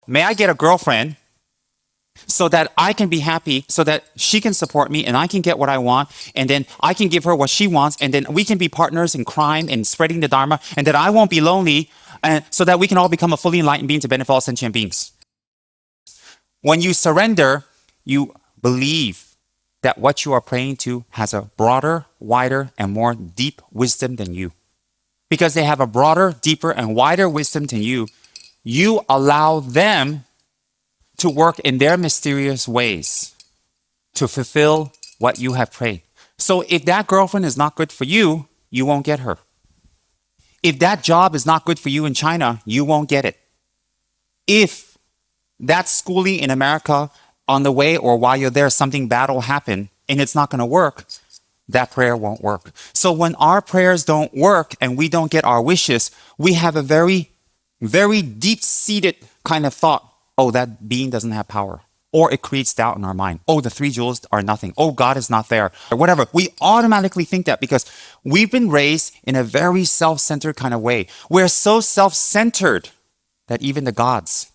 may I get a girlfriend so that I can be happy, so that she can support me and I can get what I want, and then I can give her what she wants, and then we can be partners in crime and spreading the Dharma, and that I won't be lonely, and so that we can all become a fully enlightened being to benefit all sentient beings. When you surrender, you believe that what you are praying to has a broader, wider, and more deep wisdom than you. Because they have a broader, deeper, and wider wisdom than you, you allow them to work in their mysterious ways to fulfill what you have prayed. So if that girlfriend is not good for you, you won't get her. If that job is not good for you in China, you won't get it. If that schooling in America on the way or while you're there, something bad will happen and it's not going to work, that prayer won't work. So when our prayers don't work and we don't get our wishes, we have a very, very deep-seated kind of thought. Oh, that being doesn't have power. Or it creates doubt in our mind. Oh, the three jewels are nothing. Oh, God is not there. Or whatever. We automatically think that because we've been raised in a very self-centered kind of way. We're so self-centered that even the gods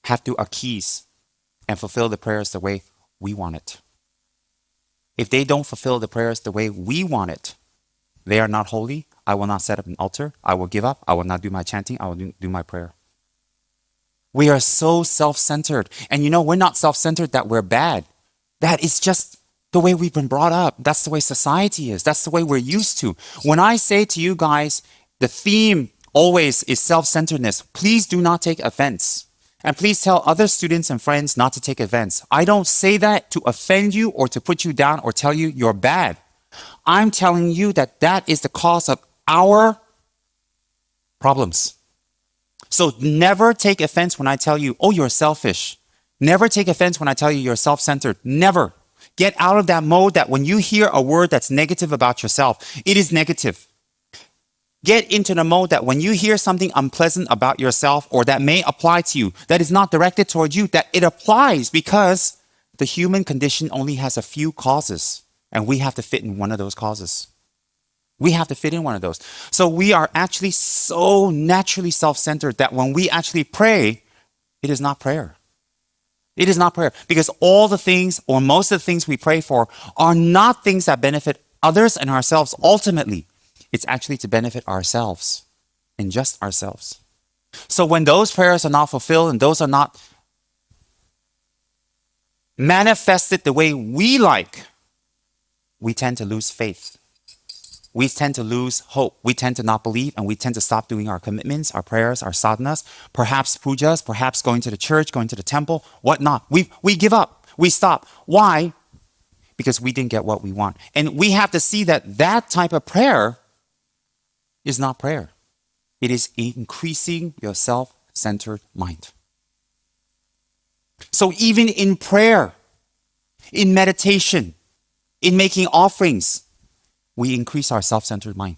have to appease and fulfill the prayers the way we want it. If they don't fulfill the prayers the way we want it, they are not holy. I will not set up an altar. I will give up. I will not do my chanting. I will do my prayer. We are so self-centered. And we're not self-centered that we're bad. That is just the way we've been brought up. That's the way society is. That's the way we're used to. When I say to you guys, the theme always is self-centeredness, please do not take offense. And please tell other students and friends not to take offense. I don't say that to offend you or to put you down or tell you you're bad. I'm telling you that that is the cause of our problems. So never take offense when I tell you, oh, you're selfish. Never take offense when I tell you you're self-centered. Never. Get out of that mode that when you hear a word that's negative about yourself, it is negative. Get into the mode that when you hear something unpleasant about yourself or that may apply to you, that is not directed towards you, that it applies because the human condition only has a few causes and we have to fit in one of those causes. We have to fit in one of those. So we are actually so naturally self-centered that when we actually pray, it is not prayer. It is not prayer because all the things or most of the things we pray for are not things that benefit others and ourselves ultimately. It's actually to benefit ourselves and just ourselves. So when those prayers are not fulfilled and those are not manifested the way we like, we tend to lose faith. We tend to lose hope. We tend to not believe and we tend to stop doing our commitments, our prayers, our sadhanas, perhaps pujas, perhaps going to the church, going to the temple, whatnot. We give up. We stop. Why? Because we didn't get what we want. And we have to see that that type of prayer is not prayer. It is increasing your self-centered mind. So even in prayer, in meditation, in making offerings, we increase our self-centered mind.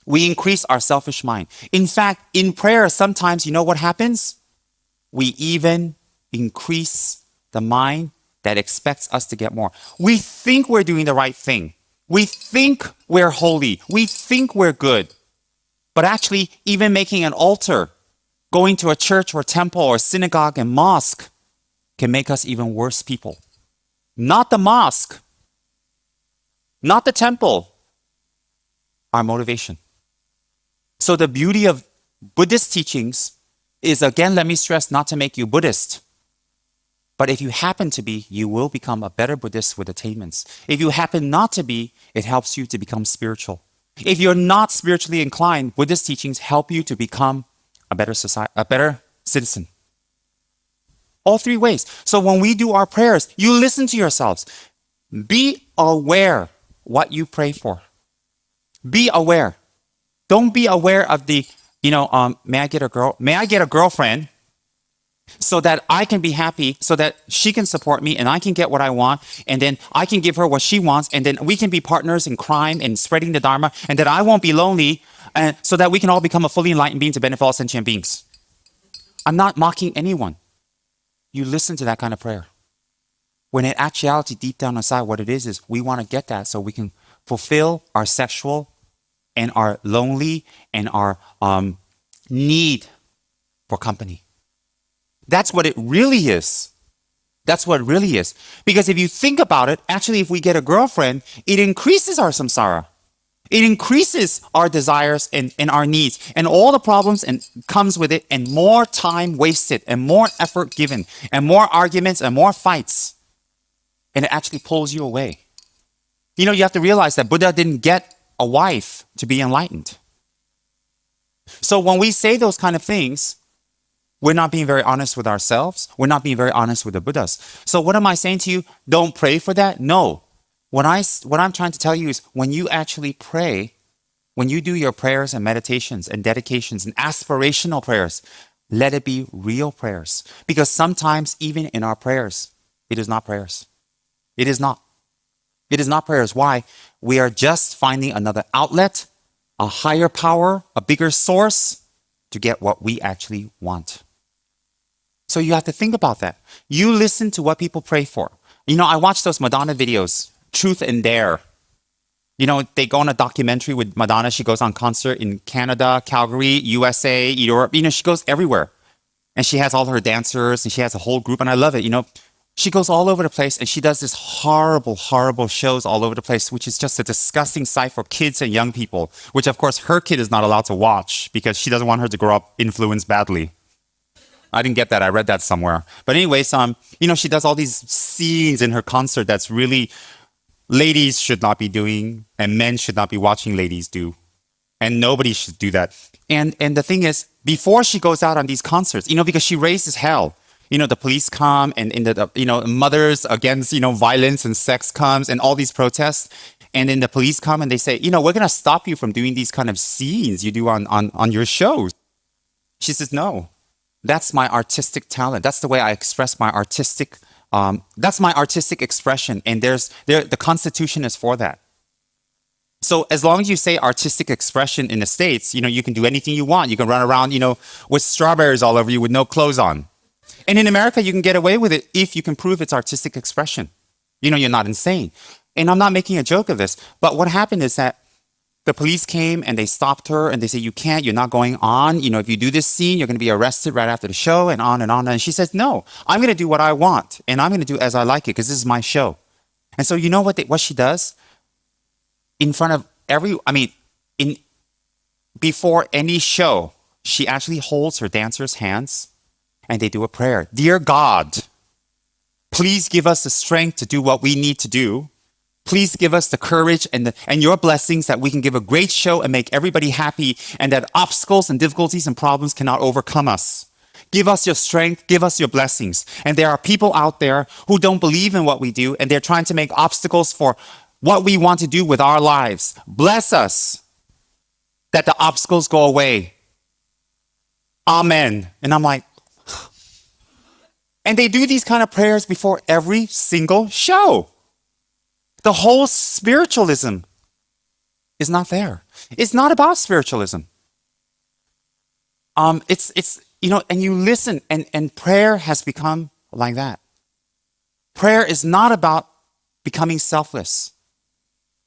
We increase our selfish mind. In fact, in prayer, sometimes you know what happens? We even increase the mind that expects us to get more. We think we're doing the right thing. We think we're holy. We think we're good. But actually, even making an altar, going to a church or temple or synagogue and mosque can make us even worse people. Not the mosque, not the temple, our motivation. So the beauty of Buddhist teachings is, again, let me stress, not to make you Buddhist. But if you happen to be, you will become a better Buddhist with attainments. If you happen not to be, it helps you to become spiritual. If you're not spiritually inclined, Buddhist teachings help you to become a better citizen. All three ways. So when we do our prayers, you listen to yourselves. Be aware what you pray for. Be aware. Don't be aware of the, may I get a girlfriend so that I can be happy, so that she can support me and I can get what I want, and then I can give her what she wants, and then we can be partners in crime and spreading the Dharma, and that I won't be lonely, and so that we can all become a fully enlightened being to benefit all sentient beings. I'm not mocking anyone. You listen to that kind of prayer. When in actuality, deep down inside, what it is we want to get that so we can fulfill our sexual and our lonely and our need for company. That's what it really is. That's what it really is. Because if you think about it, actually, if we get a girlfriend, it increases our samsara. It increases our desires and our needs and all the problems and comes with it, and more time wasted and more effort given and more arguments and more fights. And it actually pulls you away. You know, you have to realize that Buddha didn't get a wife to be enlightened. So when we say those kind of things, we're not being very honest with ourselves. We're not being very honest with the Buddhas. So what am I saying to you? Don't pray for that? No. What I'm trying to tell you is when you actually pray, when you do your prayers and meditations and dedications and aspirational prayers, let it be real prayers. Because sometimes even in our prayers, it is not prayers. It is not. It is not prayers. Why? We are just finding another outlet, a higher power, a bigger source to get what we actually want. So you have to think about that. You listen to what people pray for. You know, I watch those Madonna videos, Truth and Dare. You know, they go on a documentary with Madonna. She goes on concert in Canada, Calgary, USA, Europe. You know, she goes everywhere. And she has all her dancers and she has a whole group. And I love it. You know, she goes all over the place and she does this horrible, horrible shows all over the place, which is just a disgusting sight for kids and young people, which of course her kid is not allowed to watch because she doesn't want her to grow up influenced badly. I didn't get that. I read that somewhere. But anyways, you know, she does all these scenes in her concert that's really ladies should not be doing and men should not be watching ladies do. And nobody should do that. And the thing is, before she goes out on these concerts, you know, because she raises hell, you know, the police come and you know, mothers against, you know, violence and sex comes and all these protests. And then the police come and they say, you know, we're going to stop you from doing these kind of scenes you do on your shows. She says, no. That's my artistic talent. That's the way I express my artistic. That's my artistic expression, and the Constitution is for that. So as long as you say artistic expression in the States, you know, you can do anything you want. You can run around, you know, with strawberries all over you with no clothes on. And in America, you can get away with it if you can prove it's artistic expression. You know, you're not insane. And I'm not making a joke of this, but what happened is that the police came and they stopped her and they said, you can't, you're not going on. You know, if you do this scene, you're going to be arrested right after the show and on and on. And she says, no, I'm going to do what I want and I'm going to do as I like it because this is my show. And so you know what she does? In front of before any show, she actually holds her dancers' hands and they do a prayer. Dear God, please give us the strength to do what we need to do. Please give us the courage and your blessings that we can give a great show and make everybody happy and that obstacles and difficulties and problems cannot overcome us. Give us your strength, give us your blessings. And there are people out there who don't believe in what we do and they're trying to make obstacles for what we want to do with our lives. Bless us that the obstacles go away. Amen. And I'm like, and they do these kind of prayers before every single show. The whole spiritualism is not there. It's not about spiritualism. It's you know, and you listen, and prayer has become like that. Prayer is not about becoming selfless.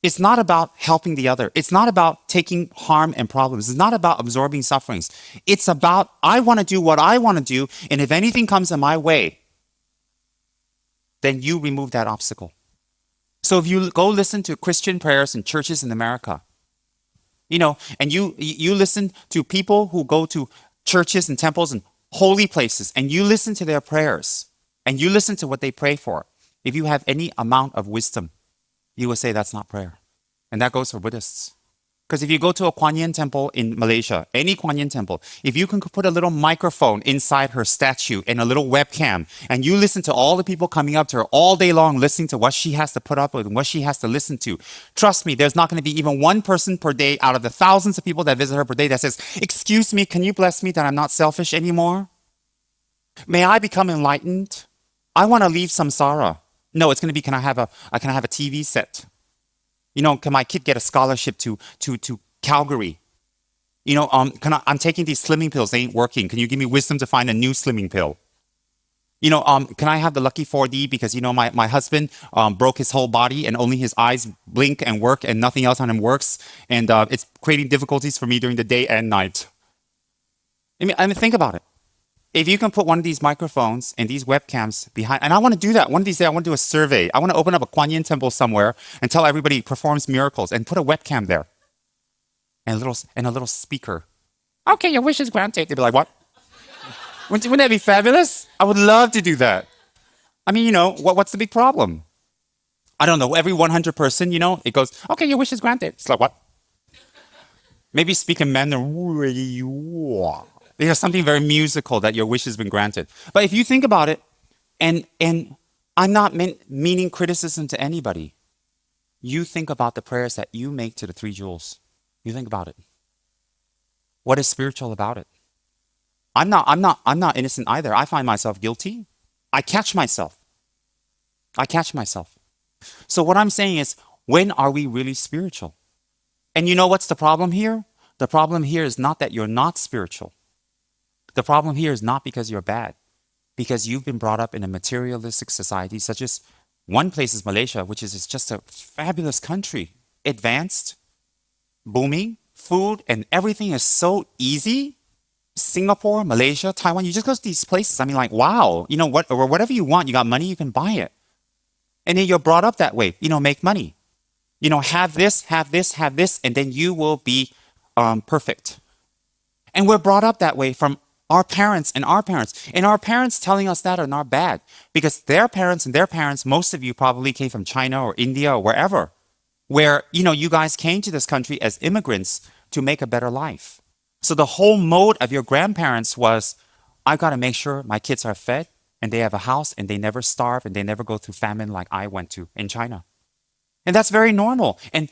It's not about helping the other. It's not about taking harm and problems. It's not about absorbing sufferings. It's about, I want to do what I want to do, and if anything comes in my way, then you remove that obstacle. So if you go listen to Christian prayers in churches in America, you know, and you listen to people who go to churches and temples and holy places, and you listen to their prayers, and you listen to what they pray for, if you have any amount of wisdom, you will say that's not prayer. And that goes for Buddhists. Because if you go to a Kuan Yin temple in Malaysia, any Kuan Yin temple, if you can put a little microphone inside her statue and a little webcam, and you listen to all the people coming up to her all day long, listening to what she has to put up with and what she has to listen to, trust me, there's not going to be even one person per day out of the thousands of people that visit her per day that says, excuse me, can you bless me that I'm not selfish anymore? May I become enlightened? I want to leave samsara. No, it's going to be, can I have a TV set? You know, can my kid get a scholarship to Calgary? You know, I'm taking these slimming pills. They ain't working. Can you give me wisdom to find a new slimming pill? You know, can I have the lucky 4D because, you know, my husband broke his whole body and only his eyes blink and work and nothing else on him works. And it's creating difficulties for me during the day and night. I mean, think about it. If you can put one of these microphones and these webcams behind, and I want to do that. One of these days, I want to do a survey. I want to open up a Kuan Yin temple somewhere and tell everybody performs miracles and put a webcam there and a little speaker. Okay, your wish is granted. They'd be like, what? Wouldn't that be fabulous? I would love to do that. I mean, what's the big problem? I don't know. Every 100 person, it goes, okay, your wish is granted. It's like, what? Maybe speak in Mandarin. There's something very musical that your wish has been granted. But if you think about it, and I'm not meaning criticism to anybody. You think about the prayers that you make to the three jewels. You think about it. What is spiritual about it? I'm not innocent either. I find myself guilty. I catch myself. So what I'm saying is, when are we really spiritual? And you know what's the problem here? The problem here is not that you're not spiritual. The problem here is not because you're bad, because you've been brought up in a materialistic society, such as one place is Malaysia, which is just a fabulous country, advanced, booming, food and everything is so easy. Singapore, Malaysia, Taiwan, you just go to these places. I mean, like, wow, or whatever you want, you got money, you can buy it. And then you're brought up that way, make money. Have this, and then you will be perfect. And we're brought up that way from our parents and our parents. And our parents telling us that are not bad, because their parents and their parents, most of you probably came from China or India or wherever, where, you guys came to this country as immigrants to make a better life. So the whole mode of your grandparents was, I got to make sure my kids are fed and they have a house and they never starve and they never go through famine like I went to in China. And that's very normal. And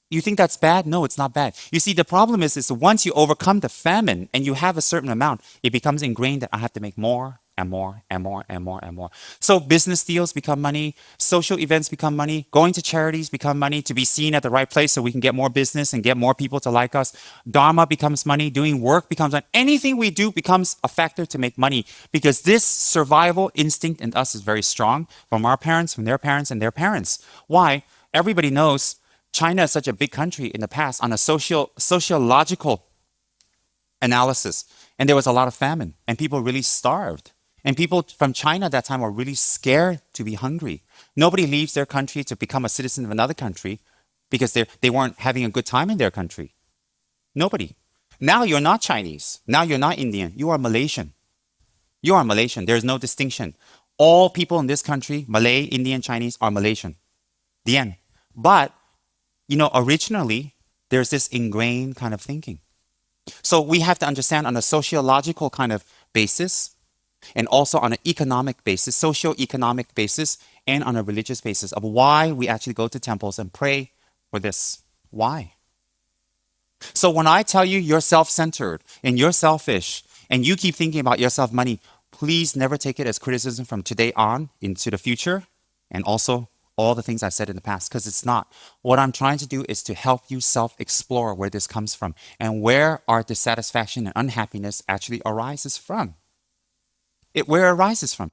you think that's bad? No, it's not bad. You see, the problem is once you overcome the famine and you have a certain amount, it becomes ingrained that I have to make more and more and more and more and more. So business deals become money, social events become money, going to charities become money to be seen at the right place so we can get more business and get more people to like us. Dharma becomes money, doing work becomes money. Anything we do becomes a factor to make money, because this survival instinct in us is very strong from our parents, from their parents, and their parents. Why? Everybody knows China is such a big country in the past on a sociological analysis. And there was a lot of famine and people really starved. And people from China at that time were really scared to be hungry. Nobody leaves their country to become a citizen of another country because they weren't having a good time in their country. Nobody. Now you're not Chinese. Now you're not Indian. You are Malaysian. You are Malaysian. There's no distinction. All people in this country, Malay, Indian, Chinese, are Malaysian. The end. But, originally, there's this ingrained kind of thinking. So we have to understand on a sociological kind of basis, and also on an economic basis, socio-economic basis, and on a religious basis of why we actually go to temples and pray for this. Why? So when I tell you you're self-centered and you're selfish and you keep thinking about yourself money, please never take it as criticism from today on into the future, and also all the things I've said in the past, because it's not. What I'm trying to do is to help you self-explore where this comes from and where our dissatisfaction and unhappiness actually arises from. Where it arises from.